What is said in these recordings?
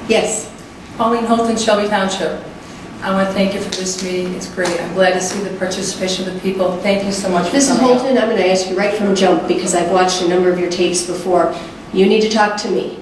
Yes. Pauline Holeton, Shelby Township. I want to thank you for this meeting. It's great. I'm glad to see the participation of the people. Thank you so much for Mrs. coming Holeton, I'm going to ask you right from jump, because I've watched a number of your tapes before. You need to talk to me.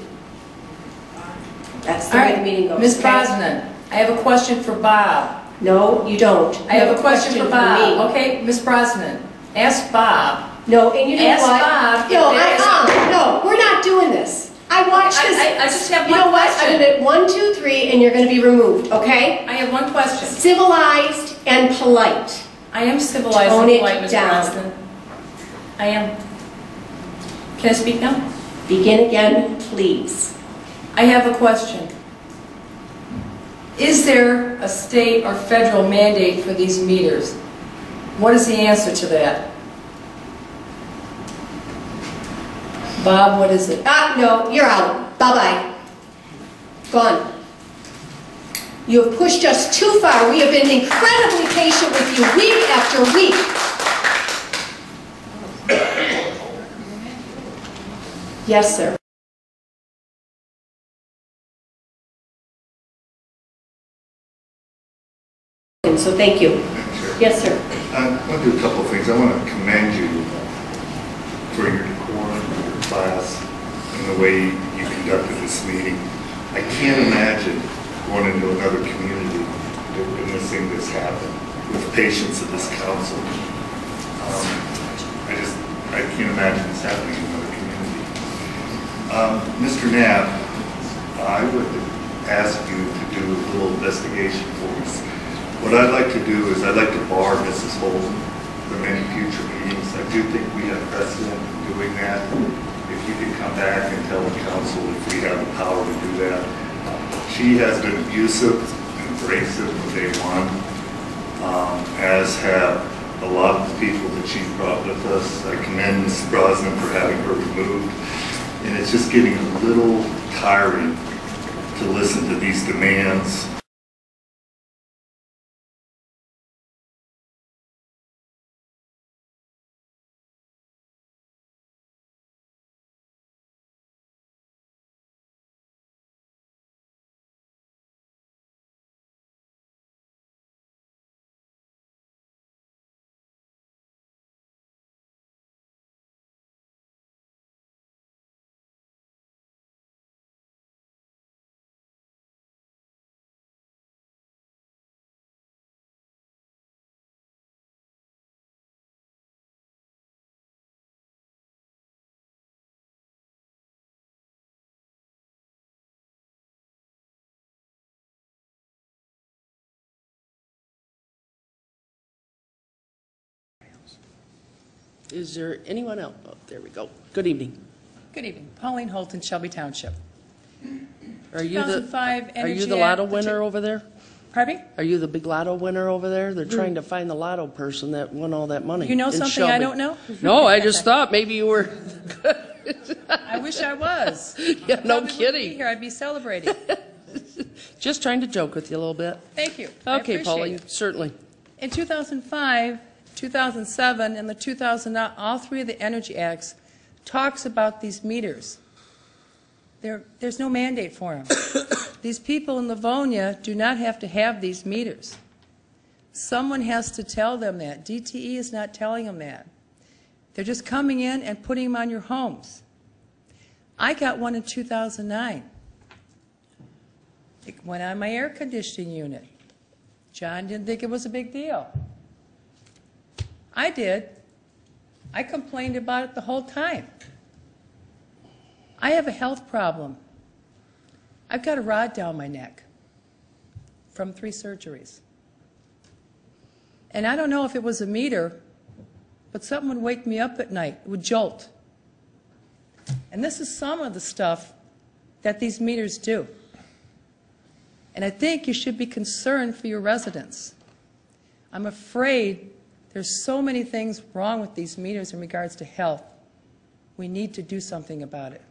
That's the way the meeting goes. Ms. Brosnan, I have a question for Bob. No, you don't. I have a question for Bob. Okay, Ms. Brosnan, ask Bob. No, and you know ask what? Bob. No, we're not doing this. I watched this. I just have one question. You know what? I'm going to 1, 2, 3, and you're going to be removed, okay? I have one question. Civilized and polite. I am civilized and polite, Ms. Brosnan. I am. Can I speak now? Begin again, please. I have a question. Is there a state or federal mandate for these meters? What is the answer to that? Bob, what is it? No, you're out. Bye-bye. Gone. You have pushed us too far. We have been incredibly patient with you week after week. Yes, sir. So thank you. Sure. Yes, sir. I want to do a couple of things. I want to commend you for your decorum, your class, and the way you conducted this meeting. I can't imagine going into another community and witnessing this happen with the patience of this council. I can't imagine this happening in another community. Mr. Knapp, I would ask you to do a little investigation for us. What I'd like to do is I'd like to bar Mrs. Holeton from any future meetings. I do think we have precedent in doing that. If you could come back and tell the council if we have the power to do that. She has been abusive and abrasive from day one, as have a lot of the people that she's brought with us. I commend Mrs. Brosnan for having her removed. And it's just getting a little tiring to listen to these demands. Is there anyone else? Oh, there we go. Good evening. Good evening. Pauline Holeton, Shelby Township. Are you the Energy lotto Act, winner over there? Pardon me? Are you the big lotto winner over there? They're trying to find the lotto person that won all that money. You know in something Shelby. I don't know? No, I just thought maybe you were. I wish I was. Yeah, no Probably kidding. wouldn't be here. I'd be celebrating. Just trying to joke with you a little bit. Thank you. I Okay, appreciate Pauline, it. certainly. In 2005, 2007, and the 2009, all three of the Energy Acts talks about these meters. There's no mandate for them. These people in Livonia do not have to have these meters. Someone has to tell them that. DTE is not telling them that. They're just coming in and putting them on your homes. I got one in 2009. It went on my air conditioning unit. John didn't think it was a big deal. I did. I complained about it the whole time. I have a health problem. I've got a rod down my neck from 3 surgeries. And I don't know if it was a meter, but something would wake me up at night. It would jolt. And this is some of the stuff that these meters do. And I think you should be concerned for your residents. I'm afraid there's so many things wrong with these meters in regards to health. We need to do something about it.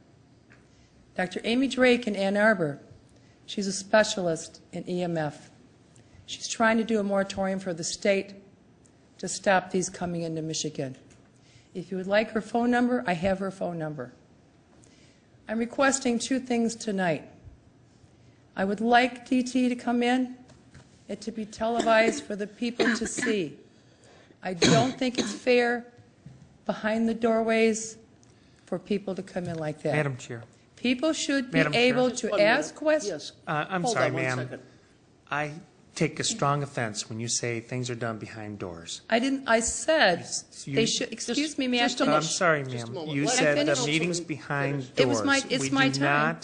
Dr. Amy Drake in Ann Arbor, she's a specialist in EMF. She's trying to do a moratorium for the state to stop these coming into Michigan. If you would like her phone number, I have her phone number. I'm requesting 2 things tonight. I would like DT to come in, it to be televised for the people to see. I don't think it's fair behind the doorways for people to come in like that. Madam Chair. People should be Madam Chair. able Just to 1 minute. ask questions. Yes. I'm Hold sorry, on 1 ma'am. second. I take a strong offense when you say things are done behind doors. I said You- they should, excuse me, ma'am. just a I'm moment. sorry, Just a ma'am. moment. You Let said me the finish. meetings behind Finish. doors. It was my- it's my time.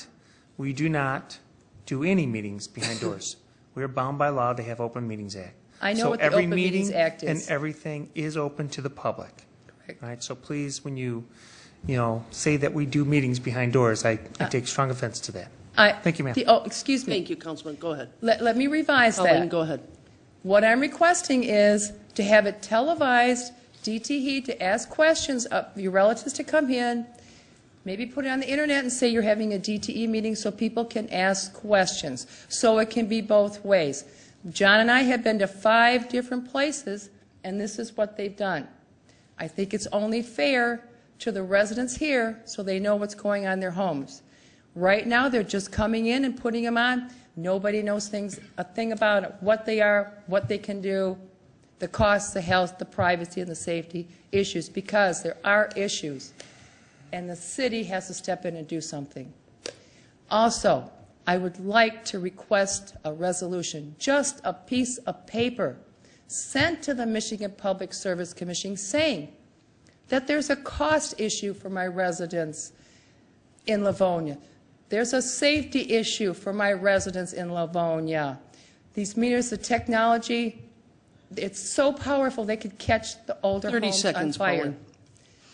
We do not do any meetings behind doors. We are bound by law to have Open Meetings Act. I know So what the every Open Meetings meeting Act is. and everything is open to the public. Correct. All right, so please, when you say that we do meetings behind doors, I take strong offense to that. Thank you, ma'am. Oh, excuse me. Thank you, Councilman. Go ahead. Let me revise Pauline, that. go ahead. What I'm requesting is to have it televised, DTE to ask questions of your relatives to come in, maybe put it on the internet and say you're having a DTE meeting so people can ask questions, so it can be both ways. John and I have been to 5 different places, and this is what they've done. I think it's only fair to the residents here so they know what's going on in their homes. Right now, they're just coming in and putting them on. Nobody knows a thing about it, what they are, what they can do, the costs, the health, the privacy, and the safety issues, because there are issues, and the city has to step in and do something. Also, I would like to request a resolution, just a piece of paper, sent to the Michigan Public Service Commission saying that there's a cost issue for my residents in Livonia. There's a safety issue for my residents in Livonia. These meters, the technology, it's so powerful they could catch the older 30 homes seconds, on fire. Pauline.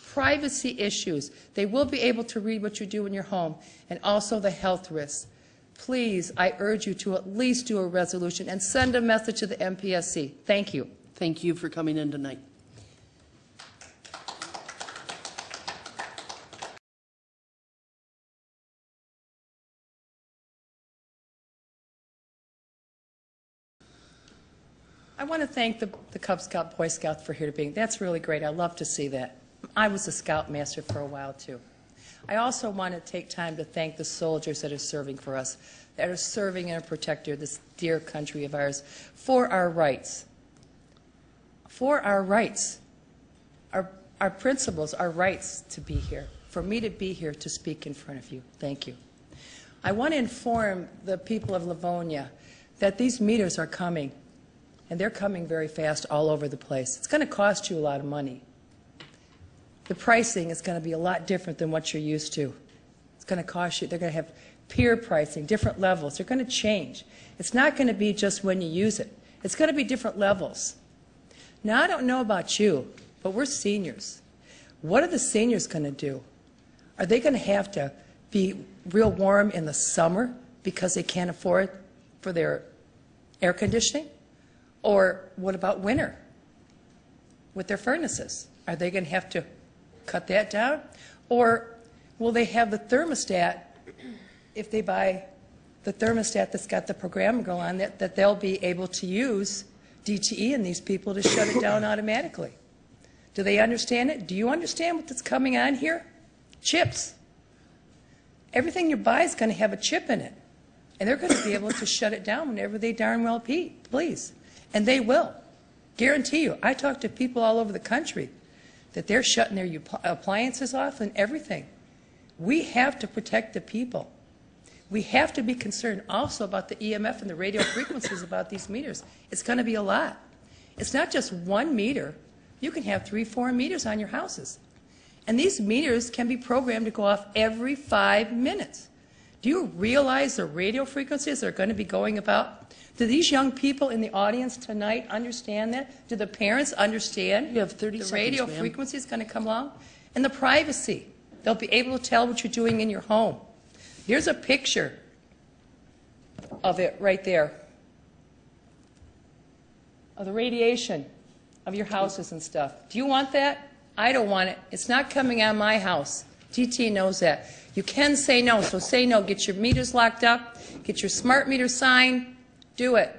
Privacy issues. They will be able to read what you do in your home, and also the health risks. Please, I urge you to at least do a resolution and send a message to the MPSC. Thank you. Thank you for coming in tonight. I want to thank the Cub Scout, Boy Scouts for here being. That's really great. I love to see that. I was a Scout Master for a while, too. I also want to take time to thank the soldiers that are serving for us, that are serving and protecting this dear country of ours, for our rights. For our rights. Our principles, our rights to be here. For me to be here to speak in front of you. Thank you. I want to inform the people of Livonia that these meters are coming. And they're coming very fast all over the place. It's going to cost you a lot of money. The pricing is going to be a lot different than what you're used to. It's going to cost you, they're going to have peer pricing, different levels. They're going to change. It's not going to be just when you use it. It's going to be different levels. Now, I don't know about you, but we're seniors. What are the seniors going to do? Are they going to have to be real warm in the summer because they can't afford for their air conditioning? Or what about winter with their furnaces? Are they going to have to cut that down? Or will they have the thermostat, if they buy the thermostat that's got the programmable on it, that they'll be able to use DTE and these people to shut it down automatically? Do they understand it? Do you understand what's coming on here? Chips. Everything you buy is going to have a chip in it. And they're going to be able to shut it down whenever they darn well please. And they will. Guarantee you. I talk to people all over the country that they're shutting their appliances off and everything. We have to protect the people. We have to be concerned also about the EMF and the radio frequencies about these meters. It's going to be a lot. It's not just one meter. You can have 3, 4 meters on your houses. And these meters can be programmed to go off every 5 minutes. Do you realize the radio frequencies that are going to be going about? Do these young people in the audience tonight understand that? Do the parents understand? You have 30 the seconds, radio ma'am. frequency is going to come along? And the privacy. They'll be able to tell what you're doing in your home. Here's a picture of it right there, of the radiation of your houses and stuff. Do you want that? I don't want it. It's not coming on my house. DT knows that. You can say no, so say no. Get your meters locked up. Get your smart meter sign. Do it.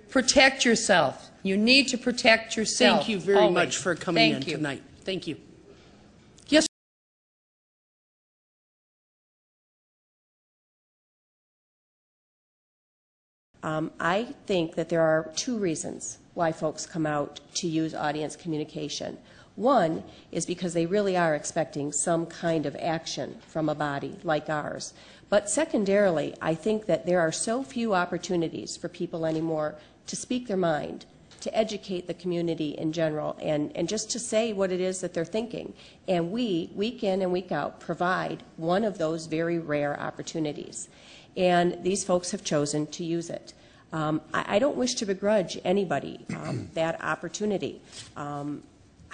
Protect yourself. You need to protect yourself. Thank you very always. much for coming in Thank you. tonight. Thank you. I think that there are two reasons why folks come out to use audience communication. One is because they really are expecting some kind of action from a body like ours. But secondarily, I think that there are so few opportunities for people anymore to speak their mind, to educate the community in general, and just to say what it is that they're thinking. And we, week in and week out, provide one of those very rare opportunities. And these folks have chosen to use it. I don't wish to begrudge anybody that opportunity.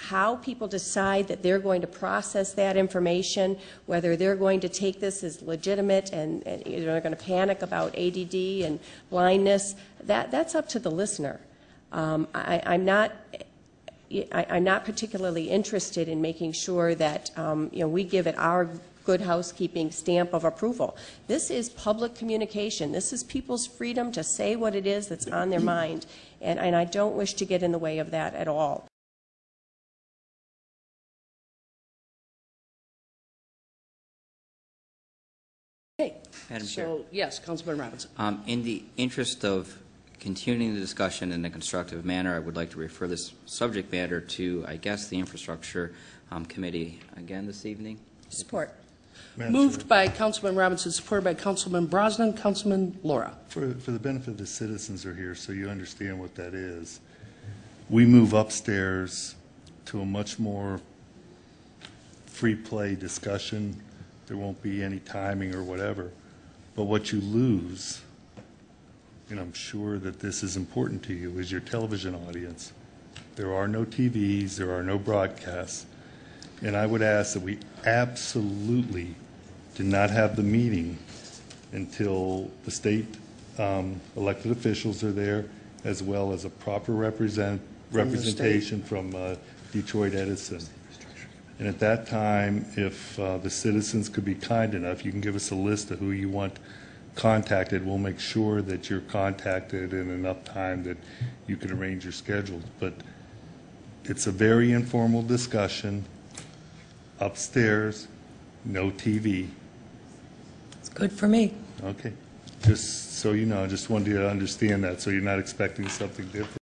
How people decide that they're going to process that information, whether they're going to take this as legitimate and they're going to panic about ADD and blindness, that's up to the listener. I'm not particularly interested in making sure that we give it our good housekeeping stamp of approval. This is public communication. This is people's freedom to say what it is that's on their mind, and I don't wish to get in the way of that at all. Okay. Madam Chair. So, yes, Councilman Robinson. In the interest of continuing the discussion in a constructive manner, I would like to refer this subject matter to, I guess, the Infrastructure Committee again this evening. Support. Moved by Councilman Robinson, supported by Councilman Brosnan. Councilman Laura. For the benefit of the citizens who are here, so you understand what that is, we move upstairs to a much more free play discussion. There won't be any timing or whatever. But what you lose, and I'm sure that this is important to you, is your television audience. There are no TVs, there are no broadcasts. And I would ask that we absolutely do not have the meeting until the state elected officials are there, as well as a proper representation from Detroit Edison. And at that time, if the citizens could be kind enough, you can give us a list of who you want contacted. We'll make sure that you're contacted in enough time that you can arrange your schedule. But it's a very informal discussion. Upstairs, no TV. It's good for me. Okay. Just so you know, I just wanted you to understand that, so you're not expecting something different.